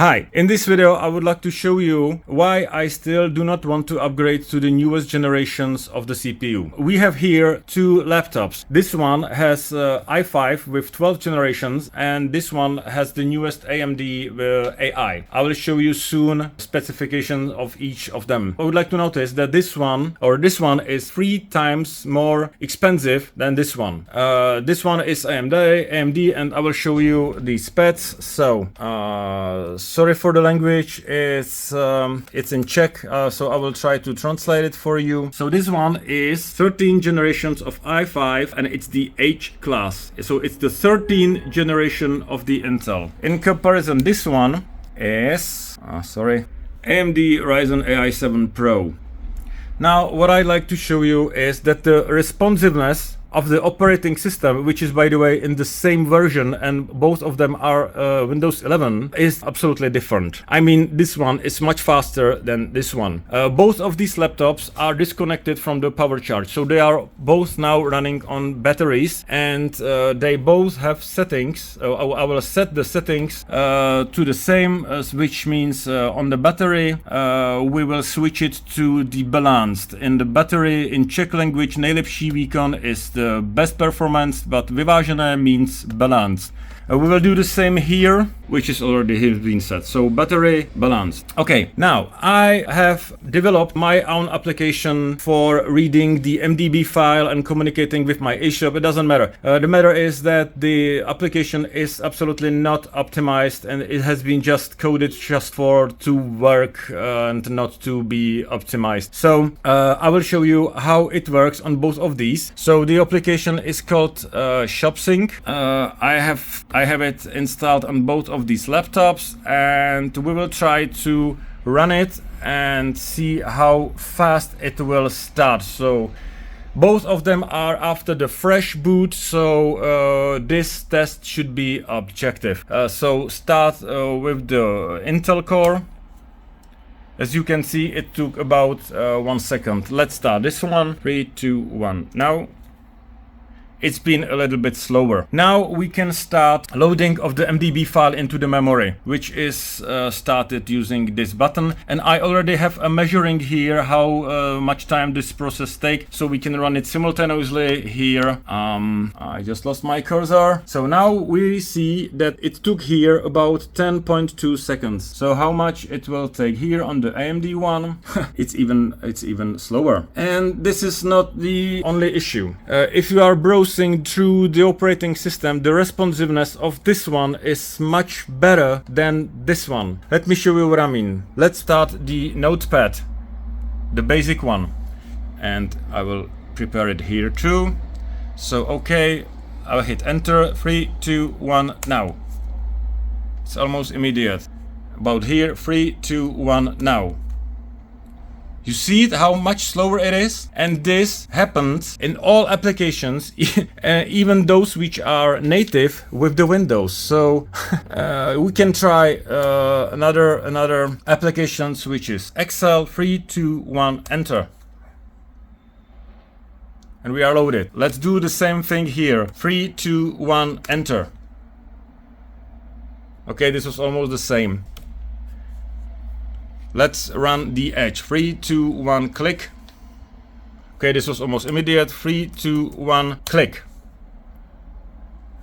Hi, in this video I would like to show you why I still do not want to upgrade to the newest generations of the CPU. We have here two laptops. This one has i5 with 12 generations and this one has the newest AMD AI. I will show you soon specifications of each of them. I would like to notice that this one is 3 times more expensive than this one. This one is AMD and I will show you the specs. So sorry for the language, it's in Czech, so I will try to translate it for you. So this one is 13 generations of i5 and it's the H class. So it's the 13th generation of the Intel. In comparison, this one is, AMD Ryzen AI 7 Pro. Now, what I'd like to show you is that the responsiveness of the operating system, which is by the way in the same version and both of them are Windows 11, is absolutely different. I mean, this one is much faster than this one. Both of these laptops are disconnected from the power charge, so they are both now running on batteries and they both have settings. I will set the settings to the same, which means on the battery we will switch it to the balanced. In the battery, in Czech language, nejlepší výkon is the best performance, but vyvážené means balanced. We will do the same here, which is already been set. So battery balanced. Okay, now I have developed my own application for reading the MDB file and communicating with my eShop. It doesn't matter. The matter is that the application is absolutely not optimized and it has been just coded just to work and not to be optimized. So I will show you how it works on both of these. So the application is called ShopSync. I have it installed on both of these laptops and we will try to run it and see how fast it will start. So both of them are after the fresh boot, so this test should be objective. So start with the Intel Core. As you can see, it took about 1 second. Let's start this one. 3, 2, 1. Now it's been a little bit slower. Now we can start loading of the MDB file into the memory, which is started using this button. And I already have a measuring here how much time this process takes, so we can run it simultaneously here. I just lost my cursor. So now we see that it took here about 10.2 seconds. So how much it will take here on the AMD one? it's even slower. And this is not the only issue. If you are browsing through the operating system, the responsiveness of this one is much better than this one. Let me show you what I mean. Let's start the notepad, the basic one, and I will prepare it here too. So okay, I'll hit enter. 3, 2, 1, now. It's almost immediate. About here, 3, 2, 1, now. You see how much slower it is? And this happens in all applications, even those which are native with the Windows. So we can try another application, which is Excel. 3, 2, 1, enter. And we are loaded. Let's do the same thing here. 3, 2, 1, enter. Okay, this was almost the same. Let's run the Edge. 3, 2, 1, click. Okay, this was almost immediate. 3, 2, 1, click.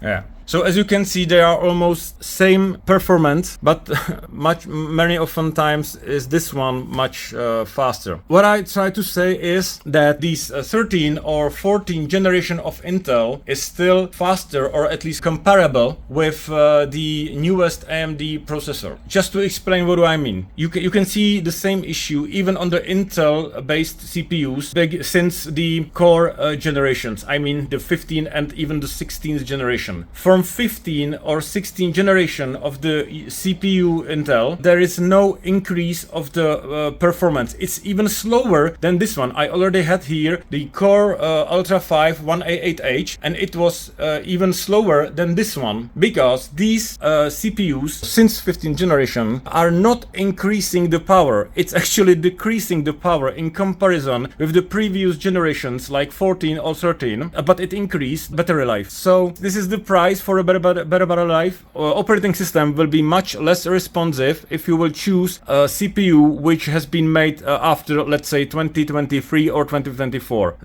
Yeah. So as you can see, they are almost same performance, but many often times is this one much faster. What I try to say is that these 13 or 14 generation of Intel is still faster, or at least comparable with the newest AMD processor. Just to explain what do I mean. You can see the same issue even on the Intel based CPUs since the core generations. I mean the 15th and even the 16th generation. From 15 or 16 generation of the CPU Intel, there is no increase of the performance. It's even slower than this one. I already had here the Core Ultra 5 1A8H and it was even slower than this one, because these CPUs since 15th generation are not increasing the power. It's actually decreasing the power in comparison with the previous generations like 14 or 13, but it increased battery life. So this is the price for a better battery life. Operating system will be much less responsive if you will choose a CPU which has been made after, let's say, 2023 or 2024.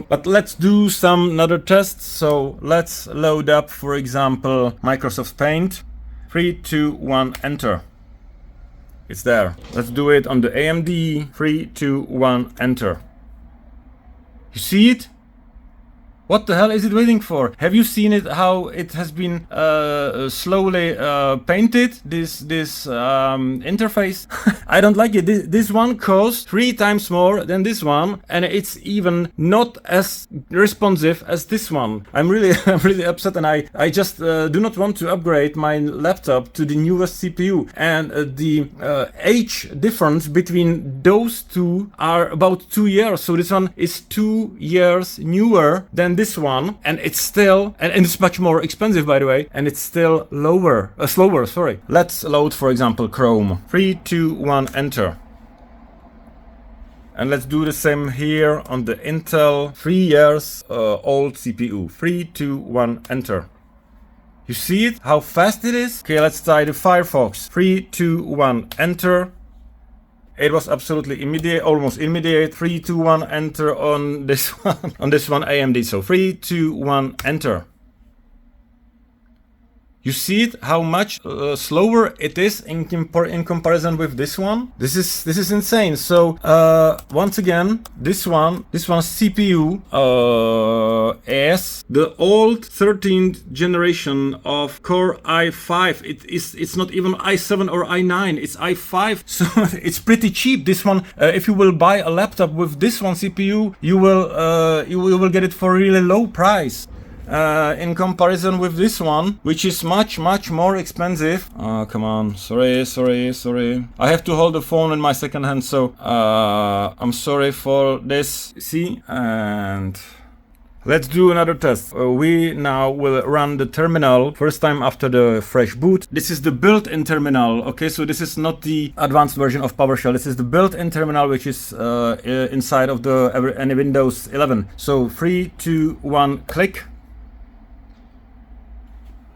But let's do some another tests. So let's load up, for example, Microsoft Paint. 3, 2, 1, enter. It's there. Let's do it on the AMD. 3, 2, 1, enter. You see it? What the hell is it waiting for? Have you seen it? How it has been slowly painted? This interface. I don't like it. This one costs 3 times more than this one, and it's even not as responsive as this one. I'm really upset, and I just do not want to upgrade my laptop to the newest CPU. And the age difference between those two are about 2 years. So this one is 2 years newer than this one, and it's still and it's much more expensive, by the way, and it's still slower. Sorry. Let's load, for example, Chrome. 3, 2, 1, enter. And let's do the same here on the Intel 3 years old CPU. 3, 2, 1, enter. You see it? How fast it is? Okay, let's try the Firefox. 3, 2, 1, enter. It was absolutely immediate, almost immediate. 3, 2, 1, enter on this one. On this one, AMD. So 3, 2, 1, enter. You see it? How much slower it is in comparison with this one? This is insane. So once again, this one CPU is the old 13th generation of Core i5. It's not even i7 or i9. It's i5. So it's pretty cheap. This one, if you will buy a laptop with this one CPU, you will get it for a really low price. In comparison with this one, which is much more expensive. Oh, come on. Sorry. I have to hold the phone in my second hand, so I'm sorry for this. See? And let's do another test. We now will run the terminal first time after the fresh boot. This is the built-in terminal. Okay, so this is not the advanced version of PowerShell. This is the built-in terminal, which is inside of any Windows 11. So 3, 2, 1, click.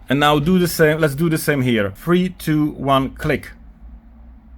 And now do the same. Let's do the same here. 3, 2, 1, click.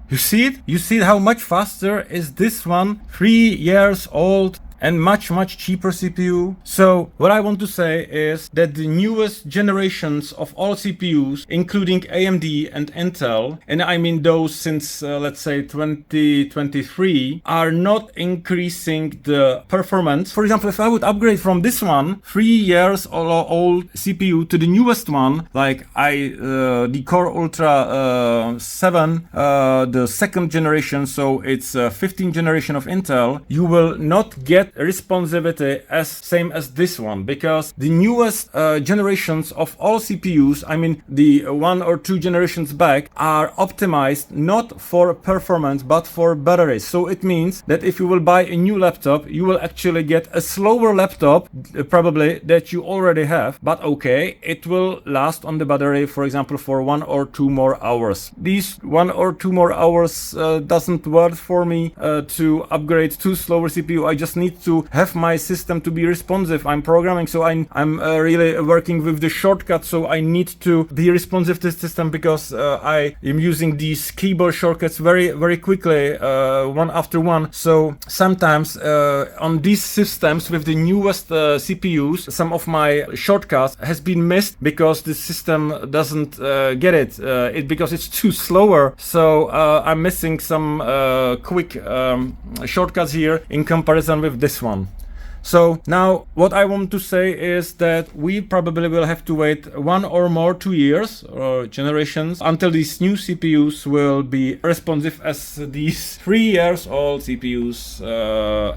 You see it? You see how much faster is this one? 3 years old and much cheaper CPU. So what I want to say is that the newest generations of all CPUs, including AMD and Intel, and I mean those since let's say 2023, are not increasing the performance. For example, if I would upgrade from this one 3 years old CPU to the newest one, like the Core Ultra 7, the second generation, so it's 15th generation of Intel, you will not get responsivity as same as this one, because the newest generations of all CPUs, I mean the 1 or 2 generations back, are optimized not for performance but for batteries. So it means that if you will buy a new laptop, you will actually get a slower laptop probably that you already have, but okay, it will last on the battery, for example, for 1 or 2 more hours. These 1 or 2 more hours doesn't work for me to upgrade to slower CPU. I just need to have my system to be responsive. I'm programming, so I'm really working with the shortcut, so I need to be responsive to the system, because I am using these keyboard shortcuts very quickly, one after one. So sometimes on these systems with the newest CPUs, some of my shortcuts has been missed because the system doesn't get it, because it's too slower. So I'm missing some quick shortcuts here in comparison with this one. So now what I want to say is that we probably will have to wait 1 or more 2 years or generations until these new CPUs will be responsive as these 3 years old CPUs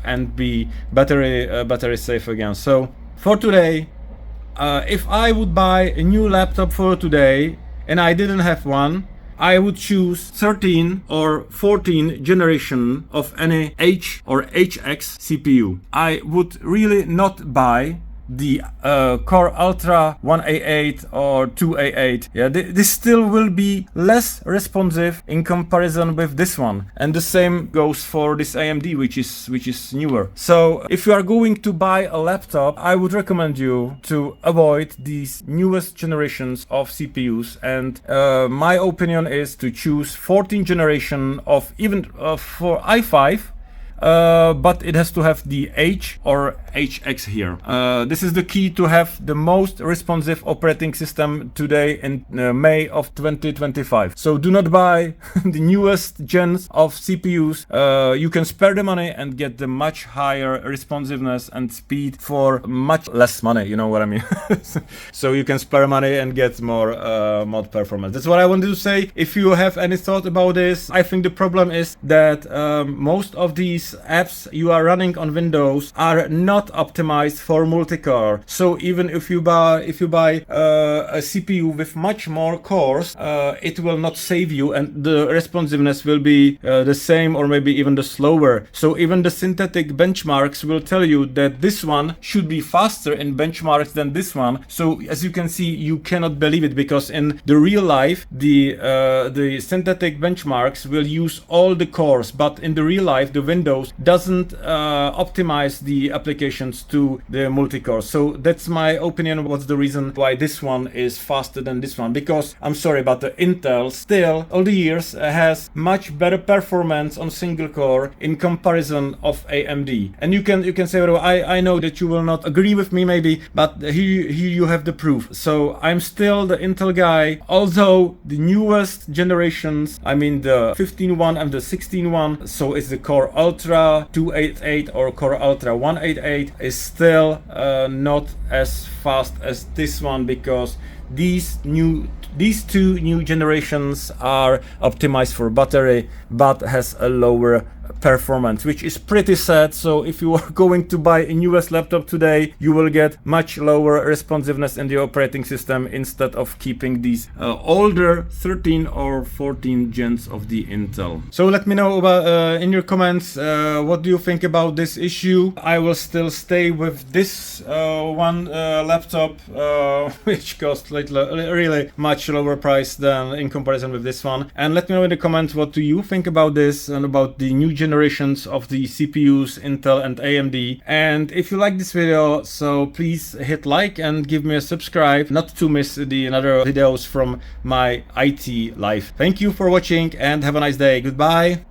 and be battery safe again. So for today, if I would buy a new laptop for today and I didn't have one, I would choose 13 or 14 generation of any H or HX CPU. I would really not buy the Core Ultra 188 or 288, yeah, this still will be less responsive in comparison with this one. And the same goes for this AMD, which is newer. So if you are going to buy a laptop, I would recommend you to avoid these newest generations of CPUs. And my opinion is to choose 14th generation of even for i5. But it has to have the H or HX here. This is the key to have the most responsive operating system today in May of 2025. So do not buy the newest gens of CPUs. You can spare the money and get the much higher responsiveness and speed for much less money. You know what I mean? So you can spare money and get more performance. That's what I wanted to say. If you have any thought about this, I think the problem is that most of these apps you are running on Windows are not optimized for multi-core. So even if you buy a CPU with much more cores, it will not save you, and the responsiveness will be the same or maybe even the slower. So even the synthetic benchmarks will tell you that this one should be faster in benchmarks than this one. So as you can see, you cannot believe it, because in the real life the synthetic benchmarks will use all the cores, but in the real life the Windows doesn't optimize the applications to the multi-core. So that's my opinion. What's the reason why this one is faster than this one? Because I'm sorry, but the Intel still all the years has much better performance on single core in comparison of AMD. And you can say, well, I know that you will not agree with me maybe, but here you have the proof. So I'm still the Intel guy, although the newest generations, I mean the 15.1 and the 16.1, so it's the Core Ultra 288 or Core Ultra 188, is still not as fast as this one, because these two new generations are optimized for battery but has a lower performance, which is pretty sad. So if you are going to buy a newest laptop today, you will get much lower responsiveness in the operating system instead of keeping these older 13 or 14 gens of the Intel. So let me know about in your comments what do you think about this issue. I will still stay with this one laptop which costs like really much lower price than in comparison with this one. And let me know in the comments what do you think about this and about the new generations of the CPUs, Intel and AMD. And if you like this video, so please hit like and give me a subscribe not to miss the another videos from my IT life. Thank you for watching and have a nice day. Goodbye.